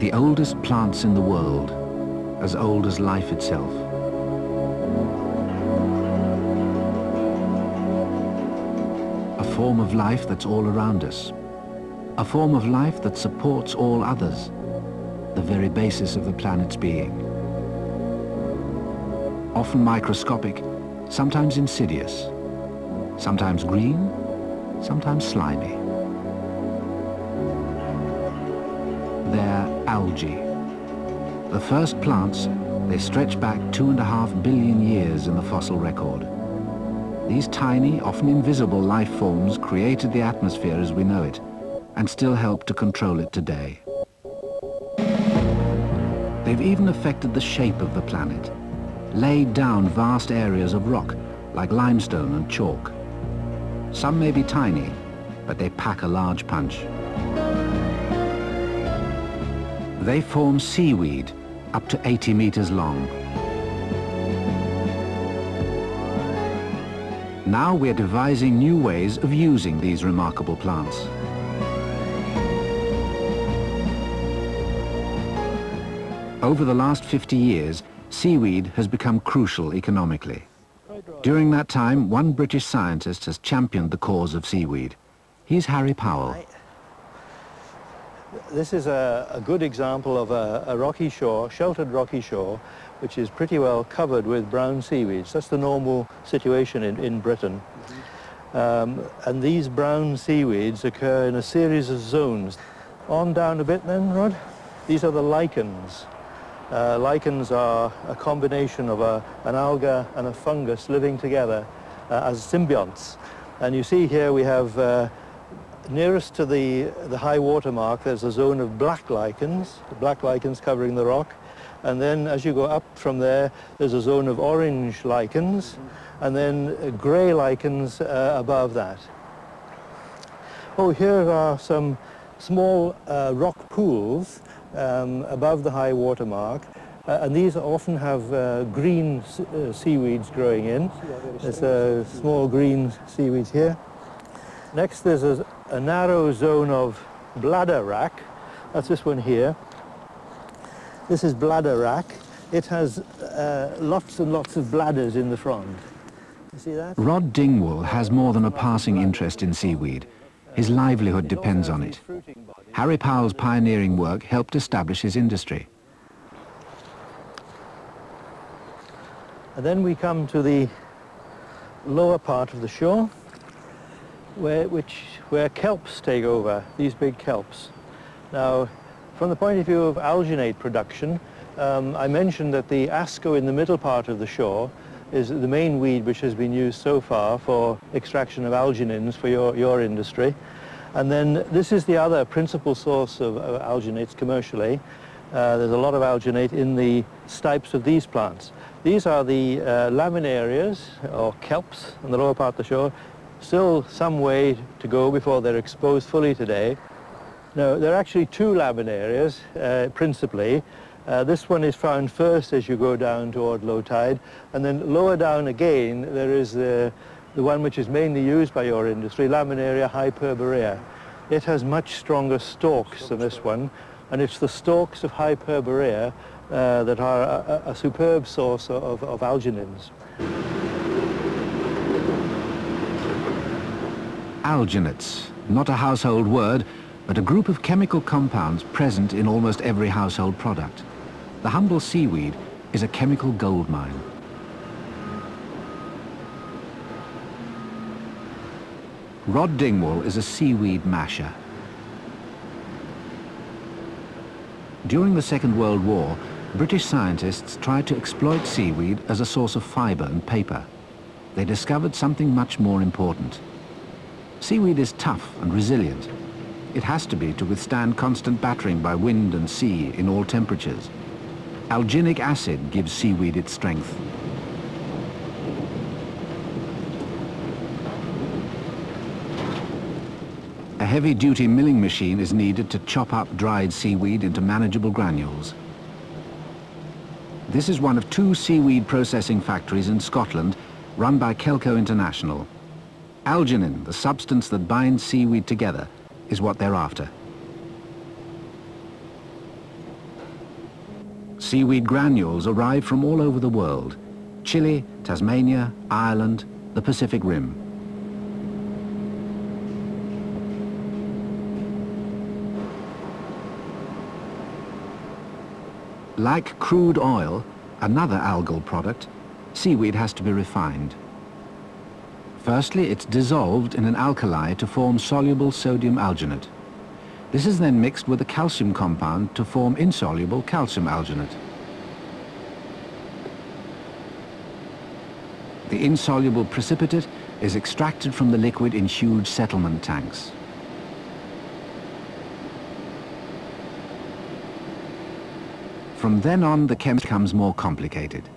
The oldest plants in the world, as old as life itself. A form of life that's all around us. A form of life that supports all others, the very basis of the planet's being. Often microscopic, sometimes insidious, sometimes green, sometimes slimy. They're algae. The first plants, they stretch back 2.5 billion years in the fossil record. These tiny, often invisible life forms created the atmosphere as we know it, and still help to control it today. They've even affected the shape of the planet, laid down vast areas of rock, like limestone and chalk. Some may be tiny, but they pack a large punch. They form seaweed, up to 80 meters long. Now we're devising new ways of using these remarkable plants. Over the last 50 years, seaweed has become crucial economically. During that time, one British scientist has championed the cause of seaweed. He's Harry Powell. This is a good example of a rocky shore, sheltered rocky shore, which is pretty well covered with brown seaweeds. That's the normal situation in Britain. And these brown seaweeds occur in a series of zones. On down a bit then, Rod. These are the lichens. Lichens are a combination of an alga and a fungus living together as symbionts. And you see here we have, nearest to the high water mark, there's a zone of black lichens covering the rock. And then as you go up from there, there's a zone of orange lichens, and then grey lichens above that. Oh, here are some small rock pools above the high water mark, and these often have green seaweeds growing in. There's small green seaweeds here. Next there's a narrow zone of bladder wrack. That's this one here. This is bladder wrack. It has lots and lots of bladders in the front. You see that? Rod Dingwall has more than a passing interest in seaweed. His livelihood depends on it. Harry Powell's pioneering work helped establish his industry. And then we come to the lower part of the shore, where kelps take over, these big kelps. Now, from the point of view of alginate production, I mentioned that the asco in the middle part of the shore is the main weed which has been used so far for extraction of alginins for your industry. And then this is the other principal source of alginates commercially. There's a lot of alginate in the stipes of these plants. These are the laminarias, or kelps, on the lower part of the shore. Still some way to go before they're exposed fully today. Now, there are actually two laminarias, principally. This one is found first as you go down toward low tide, and then lower down again there is the one which is mainly used by your industry, Laminaria hyperborea. It has much stronger stalks than this one, and it's the stalks of hyperborea that are a superb source of alginins. Alginates, not a household word, but a group of chemical compounds present in almost every household product. The humble seaweed is a chemical gold mine. Rod Dingwall is a seaweed masher. During the Second World War, British scientists tried to exploit seaweed as a source of fibre and paper. They discovered something much more important. Seaweed is tough and resilient. It has to be to withstand constant battering by wind and sea in all temperatures. Alginic acid gives seaweed its strength. A heavy-duty milling machine is needed to chop up dried seaweed into manageable granules. This is one of two seaweed processing factories in Scotland run by Kelco International. Alginin, the substance that binds seaweed together, is what they're after. Seaweed granules arrive from all over the world: Chile, Tasmania, Ireland, the Pacific Rim. Like crude oil, another algal product, seaweed has to be refined. Firstly, it's dissolved in an alkali to form soluble sodium alginate. This is then mixed with a calcium compound to form insoluble calcium alginate. The insoluble precipitate is extracted from the liquid in huge settlement tanks. From then on, the chemistry becomes more complicated.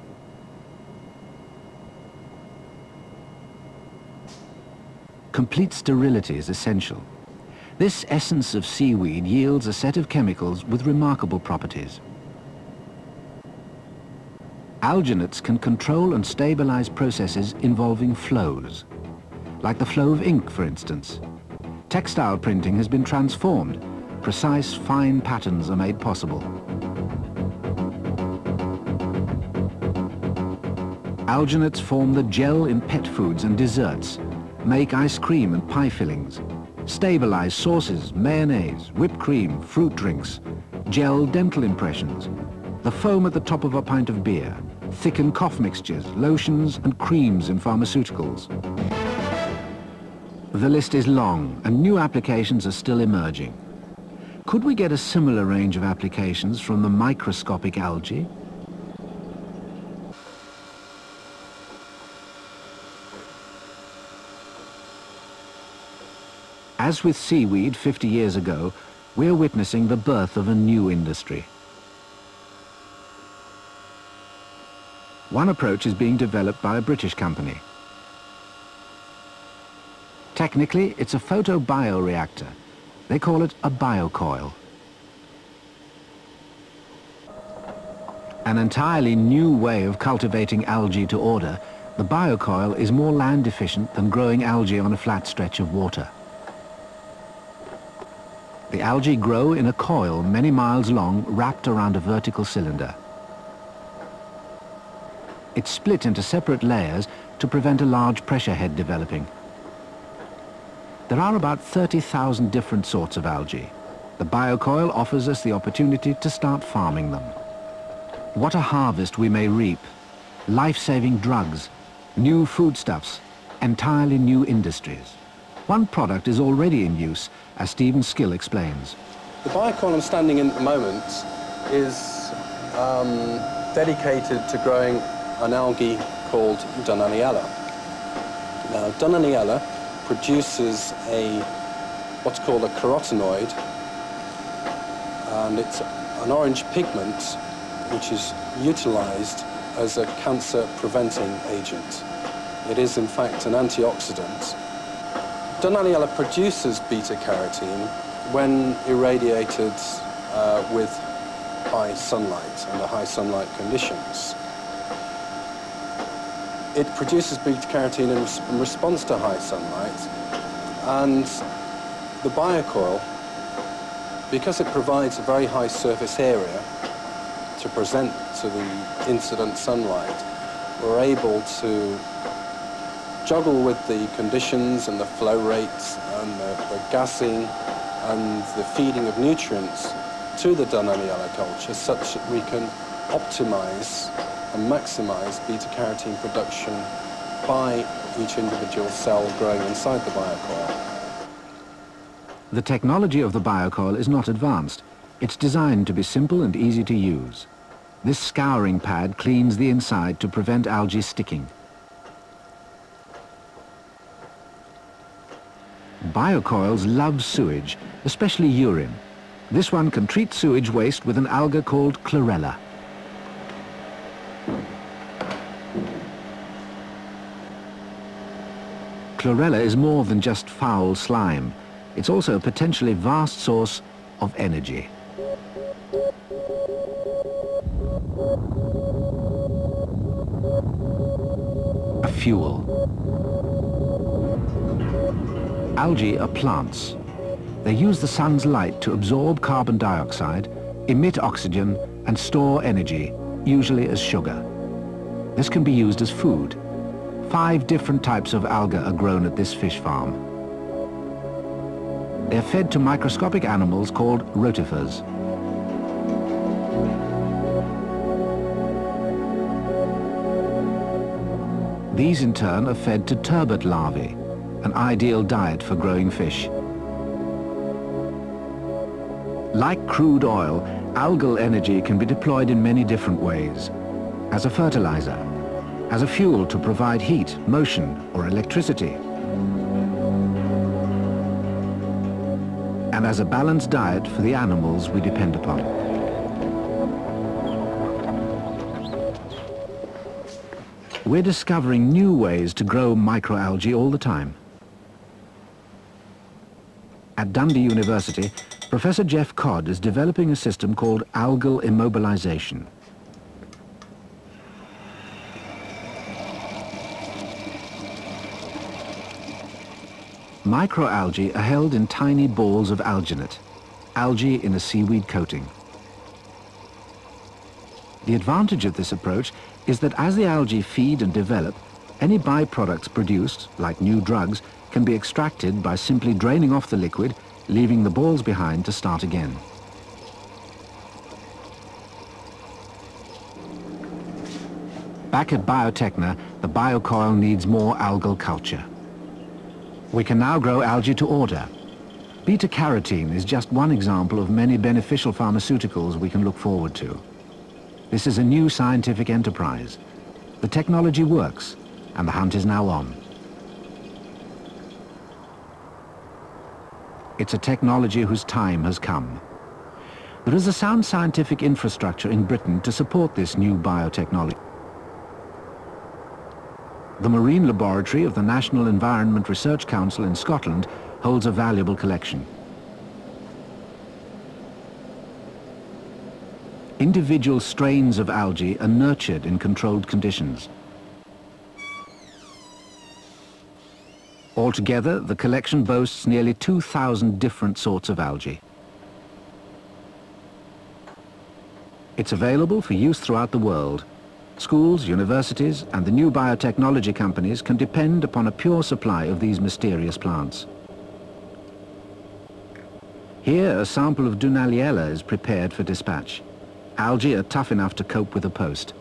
Complete sterility is essential. This essence of seaweed yields a set of chemicals with remarkable properties. Alginates can control and stabilize processes involving flows, like the flow of ink, for instance. Textile printing has been transformed. Precise, fine patterns are made possible. Alginates form the gel in pet foods and desserts, make ice cream and pie fillings, stabilize sauces, mayonnaise, whipped cream, fruit drinks, gel dental impressions, the foam at the top of a pint of beer, thicken cough mixtures, lotions and creams in pharmaceuticals. The list is long and new applications are still emerging. Could we get a similar range of applications from the microscopic algae? As with seaweed 50 years ago, we're witnessing the birth of a new industry. One approach is being developed by a British company. Technically, it's a photobioreactor. They call it a biocoil. An entirely new way of cultivating algae to order, the biocoil is more land efficient than growing algae on a flat stretch of water. The algae grow in a coil many miles long, wrapped around a vertical cylinder. It's split into separate layers to prevent a large pressure head developing. There are about 30,000 different sorts of algae. The biocoil offers us the opportunity to start farming them. What a harvest we may reap. Life-saving drugs, new foodstuffs, entirely new industries. One product is already in use, as Stephen Skill explains. The biocoil I'm standing in at the moment is dedicated to growing an algae called Dunaliella. Now, Dunaliella produces what's called a carotenoid, and it's an orange pigment which is utilized as a cancer-preventing agent. It is, in fact, an antioxidant. Dunaliella produces beta-carotene when irradiated with high sunlight, under high sunlight conditions. It produces beta-carotene in response to high sunlight, and the biocoil, because it provides a very high surface area to present to the incident sunlight, we're able to juggle with the conditions and the flow rates and the gassing and the feeding of nutrients to the Dunaliella culture such that we can optimize and maximize beta-carotene production by each individual cell growing inside the biocoil. The technology of the biocoil is not advanced. It's designed to be simple and easy to use. This scouring pad cleans the inside to prevent algae sticking. Biocoils love sewage, especially urine. This one can treat sewage waste with an alga called chlorella. Chlorella is more than just foul slime. It's also a potentially vast source of energy. A fuel. Algae are plants. They use the sun's light to absorb carbon dioxide, emit oxygen, and store energy, usually as sugar. This can be used as food. 5 different types of algae are grown at this fish farm. They're fed to microscopic animals called rotifers. These in turn are fed to turbot larvae, an ideal diet for growing fish. Like crude oil, algal energy can be deployed in many different ways. As a fertilizer, as a fuel to provide heat, motion, or electricity, and as a balanced diet for the animals we depend upon. We're discovering new ways to grow microalgae all the time. At Dundee University, Professor Jeff Codd is developing a system called algal immobilization. Microalgae are held in tiny balls of alginate, algae in a seaweed coating. The advantage of this approach is that as the algae feed and develop, any byproducts produced, like new drugs, can be extracted by simply draining off the liquid, leaving the balls behind to start again. Back at Biotechna, the biocoil needs more algal culture. We can now grow algae to order. Beta-carotene is just one example of many beneficial pharmaceuticals we can look forward to. This is a new scientific enterprise. The technology works, and the hunt is now on. It's a technology whose time has come. There is a sound scientific infrastructure in Britain to support this new biotechnology. The Marine Laboratory of the National Environment Research Council in Scotland holds a valuable collection. Individual strains of algae are nurtured in controlled conditions. Altogether, the collection boasts nearly 2,000 different sorts of algae. It's available for use throughout the world. Schools, universities, and the new biotechnology companies can depend upon a pure supply of these mysterious plants. Here, a sample of Dunaliella is prepared for dispatch. Algae are tough enough to cope with a post.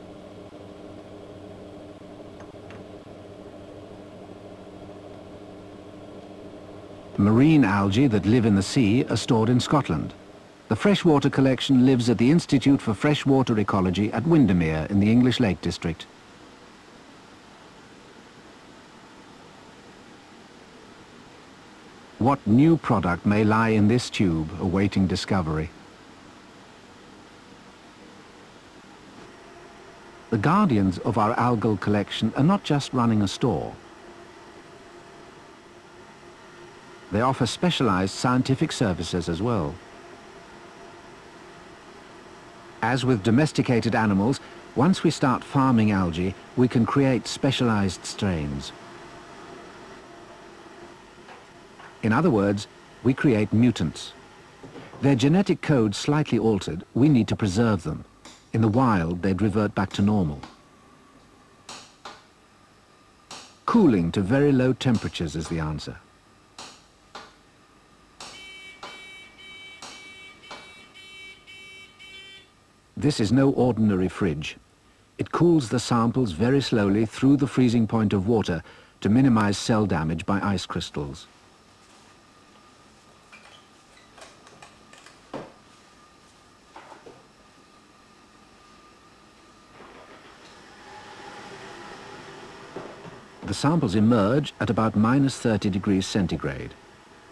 Marine algae that live in the sea are stored in Scotland. The freshwater collection lives at the Institute for Freshwater Ecology at Windermere in the English Lake District. What new product may lie in this tube awaiting discovery? The guardians of our algal collection are not just running a store. They offer specialized scientific services as well. As with domesticated animals, once we start farming algae, we can create specialized strains. In other words, we create mutants. Their genetic code slightly altered, we need to preserve them. In the wild, they'd revert back to normal. Cooling to very low temperatures is the answer. This is no ordinary fridge. It cools the samples very slowly through the freezing point of water to minimize cell damage by ice crystals. The samples emerge at about -30 degrees centigrade.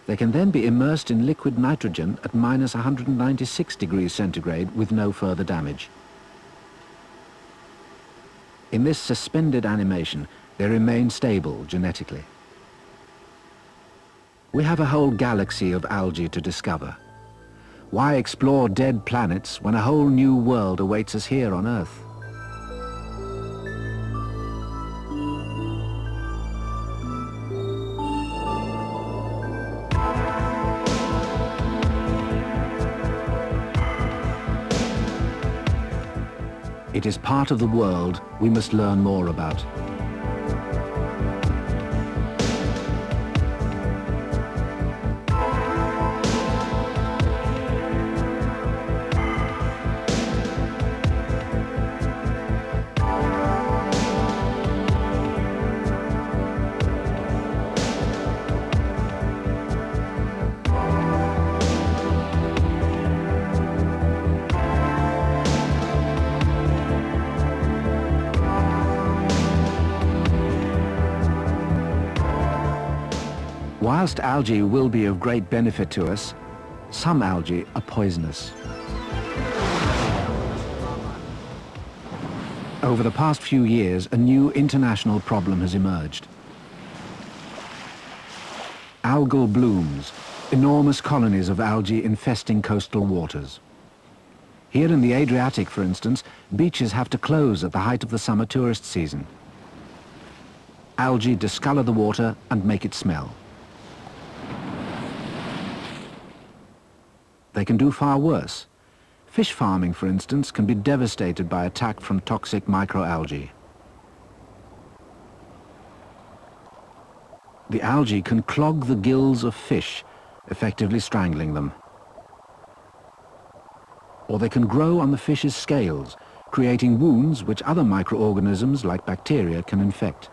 They can then be immersed in liquid nitrogen at -196 degrees centigrade with no further damage. In this suspended animation, they remain stable genetically. We have a whole galaxy of algae to discover. Why explore dead planets when a whole new world awaits us here on Earth? It is part of the world we must learn more about. Whilst algae will be of great benefit to us, some algae are poisonous. Over the past few years, a new international problem has emerged. Algal blooms, enormous colonies of algae infesting coastal waters. Here in the Adriatic, for instance, beaches have to close at the height of the summer tourist season. Algae discolor the water and make it smell. They can do far worse. Fish farming, for instance, can be devastated by attack from toxic microalgae. The algae can clog the gills of fish, effectively strangling them. Or they can grow on the fish's scales, creating wounds which other microorganisms like bacteria can infect.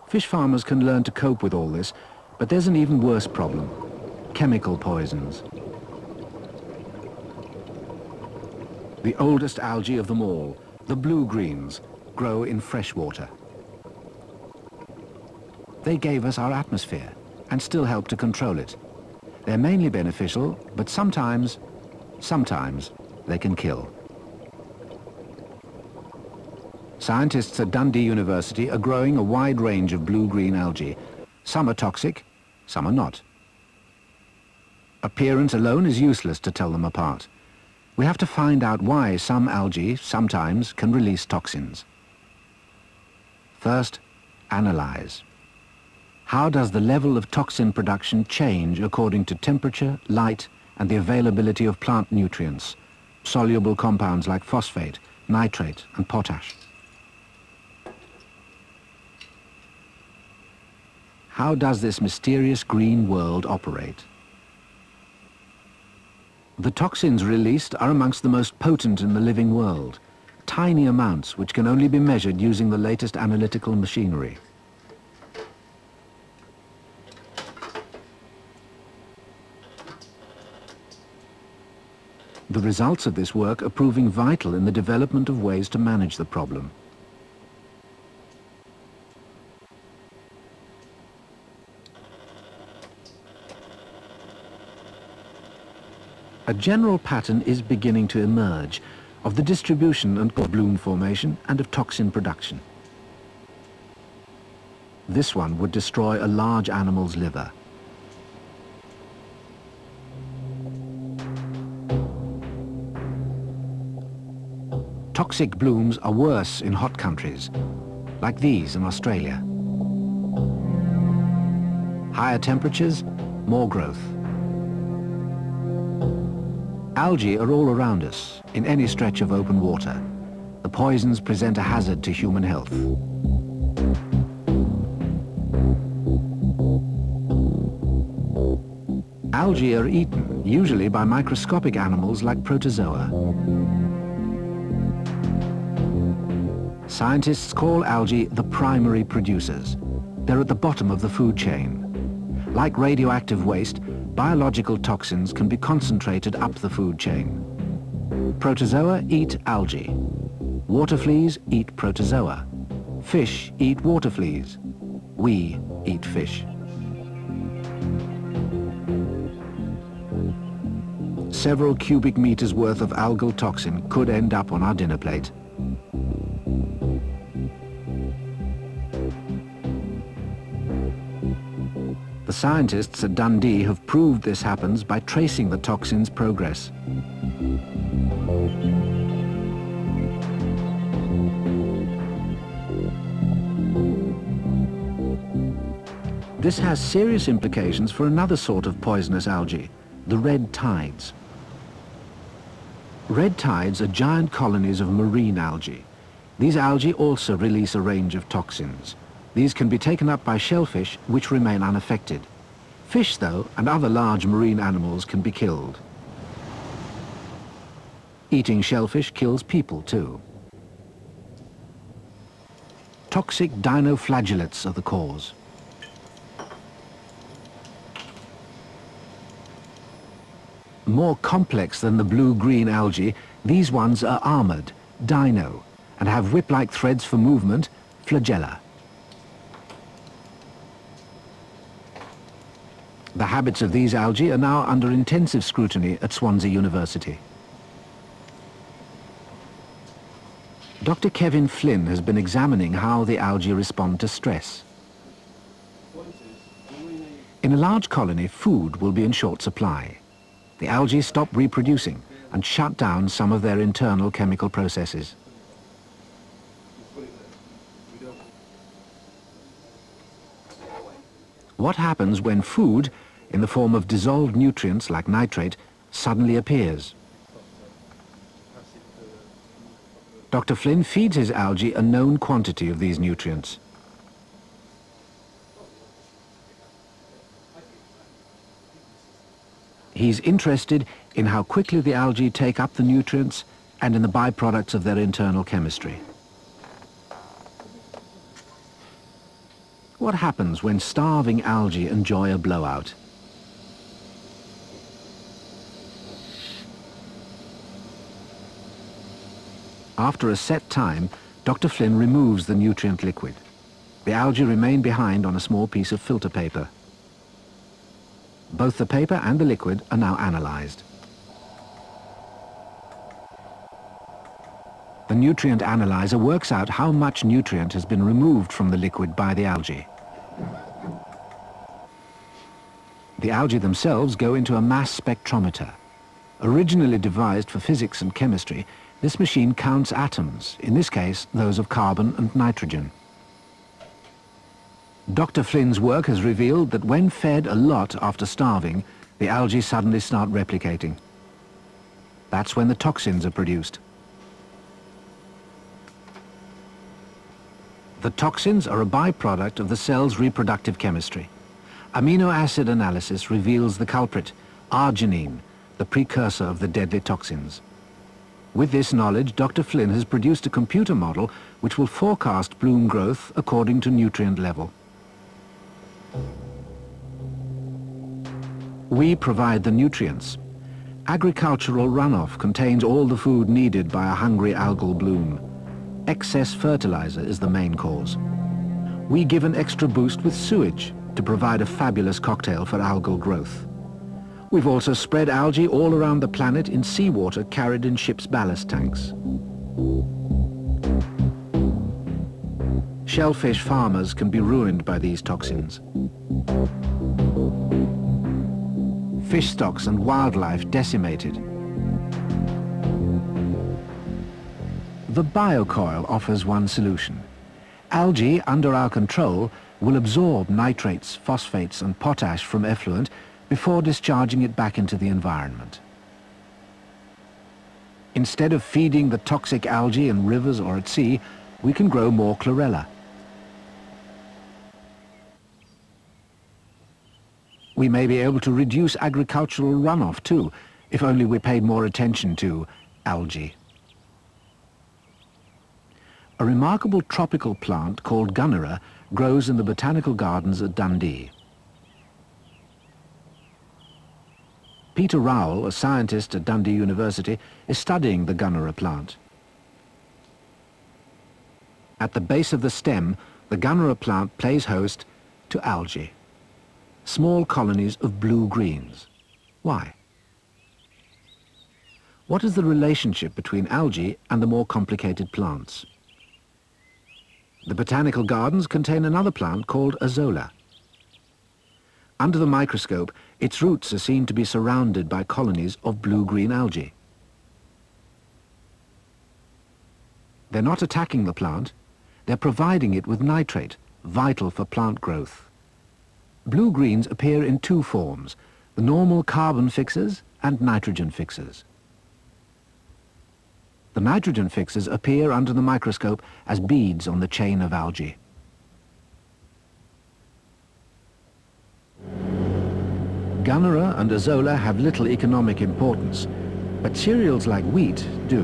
Fish farmers can learn to cope with all this, but there's an even worse problem: chemical poisons. The oldest algae of them all, the blue-greens, grow in fresh water. They gave us our atmosphere and still help to control it. They're mainly beneficial, but sometimes they can kill. Scientists at Dundee University are growing a wide range of blue-green algae. Some are toxic, some are not. Appearance alone is useless to tell them apart. We have to find out why some algae sometimes can release toxins. First, analyze. How does the level of toxin production change according to temperature, light, and the availability of plant nutrients, soluble compounds like phosphate, nitrate, and potash? How does this mysterious green world operate? The toxins released are amongst the most potent in the living world, tiny amounts which can only be measured using the latest analytical machinery. The results of this work are proving vital in the development of ways to manage the problem. A general pattern is beginning to emerge of the distribution and bloom formation and of toxin production. This one would destroy a large animal's liver. Toxic blooms are worse in hot countries, like these in Australia. Higher temperatures, more growth. Algae are all around us, in any stretch of open water. The poisons present a hazard to human health. Algae are eaten, usually by microscopic animals like protozoa. Scientists call algae the primary producers. They're at the bottom of the food chain. Like radioactive waste, biological toxins can be concentrated up the food chain. Protozoa eat algae. Water fleas eat protozoa. Fish eat water fleas. We eat fish. Several cubic meters worth of algal toxin could end up on our dinner plate. The scientists at Dundee have proved this happens by tracing the toxin's progress. This has serious implications for another sort of poisonous algae, the red tides. Red tides are giant colonies of marine algae. These algae also release a range of toxins. These can be taken up by shellfish, which remain unaffected. Fish, though, and other large marine animals can be killed. Eating shellfish kills people, too. Toxic dinoflagellates are the cause. More complex than the blue-green algae, these ones are armoured, dino, and have whip-like threads for movement, flagella. The habits of these algae are now under intensive scrutiny at Swansea University. Dr. Kevin Flynn has been examining how the algae respond to stress. In a large colony, food will be in short supply. The algae stop reproducing and shut down some of their internal chemical processes. What happens when food, in the form of dissolved nutrients like nitrate, suddenly appears? Dr. Flynn feeds his algae a known quantity of these nutrients. He's interested in how quickly the algae take up the nutrients and in the byproducts of their internal chemistry. What happens when starving algae enjoy a blowout? After a set time, Dr. Flynn removes the nutrient liquid. The algae remain behind on a small piece of filter paper. Both the paper and the liquid are now analysed. The nutrient analyzer works out how much nutrient has been removed from the liquid by the algae. The algae themselves go into a mass spectrometer. Originally devised for physics and chemistry, this machine counts atoms, in this case those of carbon and nitrogen. Dr. Flynn's work has revealed that when fed a lot after starving, the algae suddenly start replicating. That's when the toxins are produced. The toxins are a byproduct of the cell's reproductive chemistry. Amino acid analysis reveals the culprit, arginine, the precursor of the deadly toxins. With this knowledge, Dr. Flynn has produced a computer model which will forecast bloom growth according to nutrient level. We provide the nutrients. Agricultural runoff contains all the food needed by a hungry algal bloom. Excess fertilizer is the main cause. We give an extra boost with sewage to provide a fabulous cocktail for algal growth. We've also spread algae all around the planet in seawater carried in ships' ballast tanks. Shellfish farmers can be ruined by these toxins. Fish stocks and wildlife decimated. The biocoil offers one solution. Algae under our control will absorb nitrates, phosphates and potash from effluent before discharging it back into the environment. Instead of feeding the toxic algae in rivers or at sea, we can grow more chlorella. We may be able to reduce agricultural runoff too, if only we paid more attention to algae. A remarkable tropical plant called gunnera grows in the botanical gardens at Dundee. Peter Rowell, a scientist at Dundee University, is studying the gunnera plant. At the base of the stem, the gunnera plant plays host to algae, small colonies of blue-greens. Why? What is the relationship between algae and the more complicated plants? The botanical gardens contain another plant called azolla. Under the microscope, its roots are seen to be surrounded by colonies of blue-green algae. They're not attacking the plant, they're providing it with nitrate, vital for plant growth. Blue-greens appear in two forms, the normal carbon fixers and nitrogen fixers. The nitrogen fixes appear under the microscope as beads on the chain of algae. Gunnera and azolla have little economic importance, but cereals like wheat do.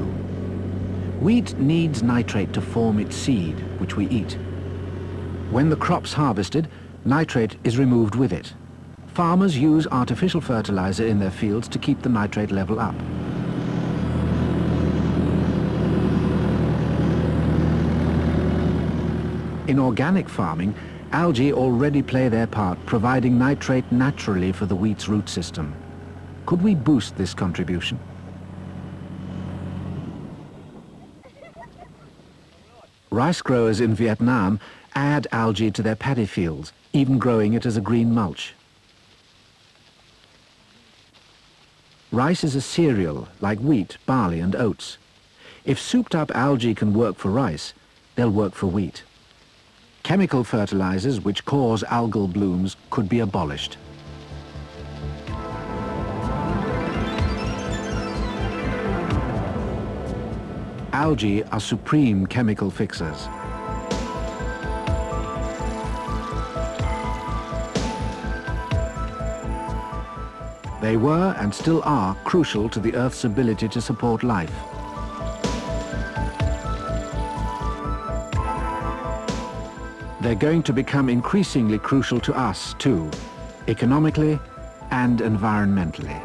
Wheat needs nitrate to form its seed, which we eat. When the crop's harvested, nitrate is removed with it. Farmers use artificial fertilizer in their fields to keep the nitrate level up. In organic farming, algae already play their part, providing nitrate naturally for the wheat's root system. Could we boost this contribution? Rice growers in Vietnam add algae to their paddy fields, even growing it as a green mulch. Rice is a cereal like wheat, barley and oats. If souped-up algae can work for rice, they'll work for wheat. Chemical fertilizers which cause algal blooms could be abolished. Algae are supreme chemical fixers. They were and still are crucial to the Earth's ability to support life. They're going to become increasingly crucial to us too, economically and environmentally.